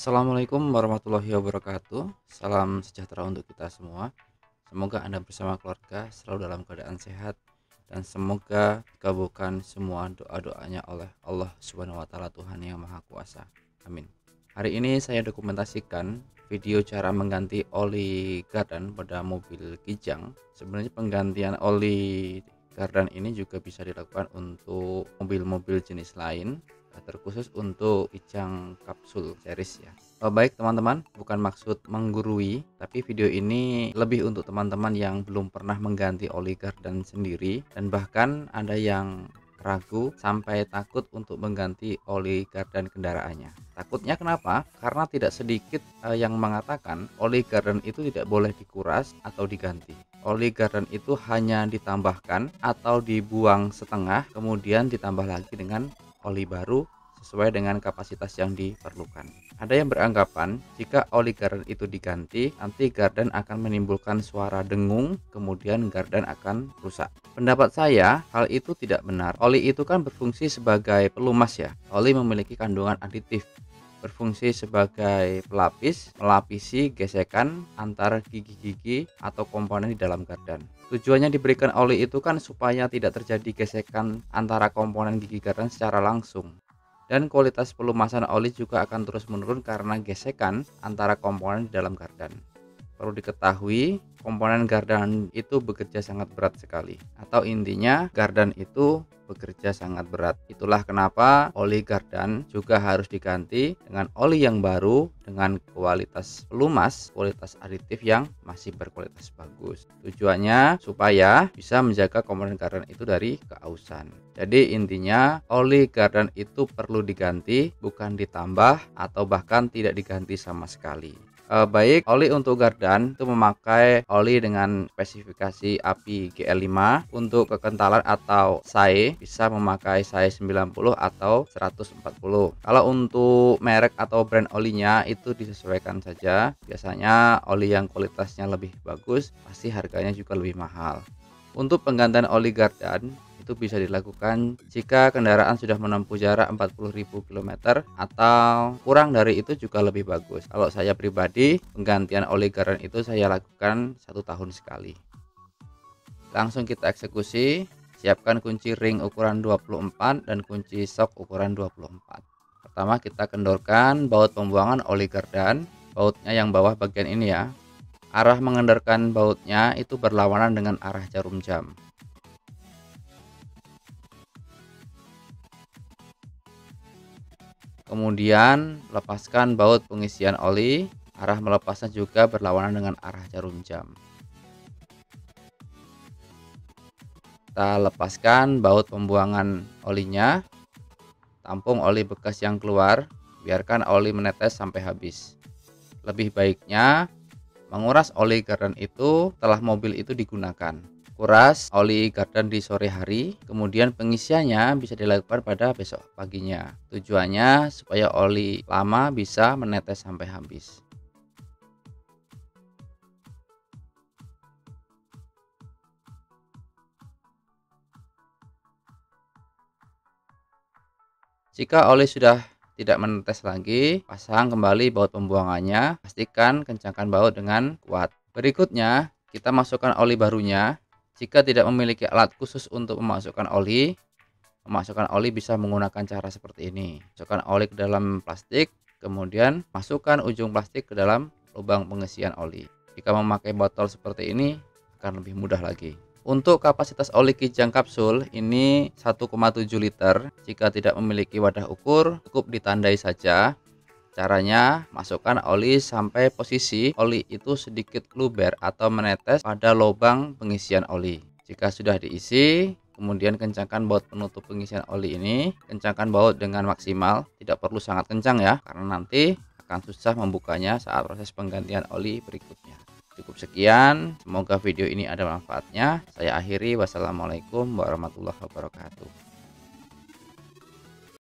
Assalamualaikum warahmatullahi wabarakatuh. Salam sejahtera untuk kita semua. Semoga Anda bersama keluarga selalu dalam keadaan sehat dan semoga dikabulkan semua doa-doanya oleh Allah Subhanahu wa taala, Tuhan yang Maha Kuasa. Amin. Hari ini saya dokumentasikan video cara mengganti oli gardan pada mobil Kijang. Sebenarnya penggantian oli gardan ini juga bisa dilakukan untuk mobil-mobil jenis lain, terkhusus untuk Kijang Kapsul series ya. Baik teman-teman, bukan maksud menggurui, tapi video ini lebih untuk teman-teman yang belum pernah mengganti oli gardan sendiri dan bahkan ada yang ragu sampai takut untuk mengganti oli gardan kendaraannya. Takutnya kenapa? Karena tidak sedikit yang mengatakan oli gardan itu tidak boleh dikuras atau diganti. Oli gardan itu hanya ditambahkan atau dibuang setengah, kemudian ditambah lagi dengan oli baru sesuai dengan kapasitas yang diperlukan. Ada yang beranggapan jika oli gardan itu diganti, nanti gardan akan menimbulkan suara dengung, kemudian gardan akan rusak. Pendapat saya, hal itu tidak benar. Oli itu kan berfungsi sebagai pelumas ya. Oli memiliki kandungan aditif, berfungsi sebagai pelapis, melapisi gesekan antara gigi-gigi atau komponen di dalam gardan. Tujuannya diberikan oli itu kan supaya tidak terjadi gesekan antara komponen gigi gardan secara langsung. Dan kualitas pelumasan oli juga akan terus menurun karena gesekan antara komponen di dalam gardan. Perlu diketahui, komponen gardan itu bekerja sangat berat sekali, atau intinya gardan itu bekerja sangat berat. Itulah kenapa oli gardan juga harus diganti dengan oli yang baru dengan kualitas pelumas, kualitas aditif yang masih berkualitas bagus. Tujuannya supaya bisa menjaga komponen gardan itu dari keausan. Jadi intinya oli gardan itu perlu diganti, bukan ditambah atau bahkan tidak diganti sama sekali. Baik, oli untuk gardan itu memakai oli dengan spesifikasi API GL5. Untuk kekentalan atau SAE bisa memakai SAE 90 atau 140. Kalau untuk merek atau brand olinya itu disesuaikan saja. Biasanya oli yang kualitasnya lebih bagus pasti harganya juga lebih mahal. Untuk penggantian oli gardan itu bisa dilakukan jika kendaraan sudah menempuh jarak 40.000 km atau kurang dari itu juga lebih bagus. Kalau saya pribadi, penggantian oli gardan itu saya lakukan 1 tahun sekali. Langsung kita eksekusi. Siapkan kunci ring ukuran 24 dan kunci sok ukuran 24. Pertama kita kendorkan baut pembuangan oli gardan, bautnya yang bawah bagian ini ya. Arah mengendorkan bautnya itu berlawanan dengan arah jarum jam. Kemudian lepaskan baut pengisian oli, arah melepasnya juga berlawanan dengan arah jarum jam. Kita lepaskan baut pembuangan olinya, tampung oli bekas yang keluar, biarkan oli menetes sampai habis. Lebih baiknya menguras oli gardan itu setelah mobil itu digunakan. Kuras oli gardan di sore hari, kemudian pengisiannya bisa dilakukan pada besok paginya. Tujuannya supaya oli lama bisa menetes sampai habis. Jika oli sudah tidak menetes lagi, pasang kembali baut pembuangannya, pastikan kencangkan baut dengan kuat. Berikutnya, kita masukkan oli barunya. Jika tidak memiliki alat khusus untuk memasukkan oli bisa menggunakan cara seperti ini. Masukkan oli ke dalam plastik, kemudian masukkan ujung plastik ke dalam lubang pengisian oli. Jika memakai botol seperti ini akan lebih mudah lagi. Untuk kapasitas oli Kijang Kapsul ini 1,7 liter. Jika tidak memiliki wadah ukur, cukup ditandai saja. Caranya, masukkan oli sampai posisi oli itu sedikit luber atau menetes pada lubang pengisian oli. Jika sudah diisi, kemudian kencangkan baut penutup pengisian oli ini. Kencangkan baut dengan maksimal, tidak perlu sangat kencang ya, karena nanti akan susah membukanya saat proses penggantian oli berikutnya. Cukup sekian, semoga video ini ada manfaatnya. Saya akhiri, wassalamualaikum warahmatullahi wabarakatuh.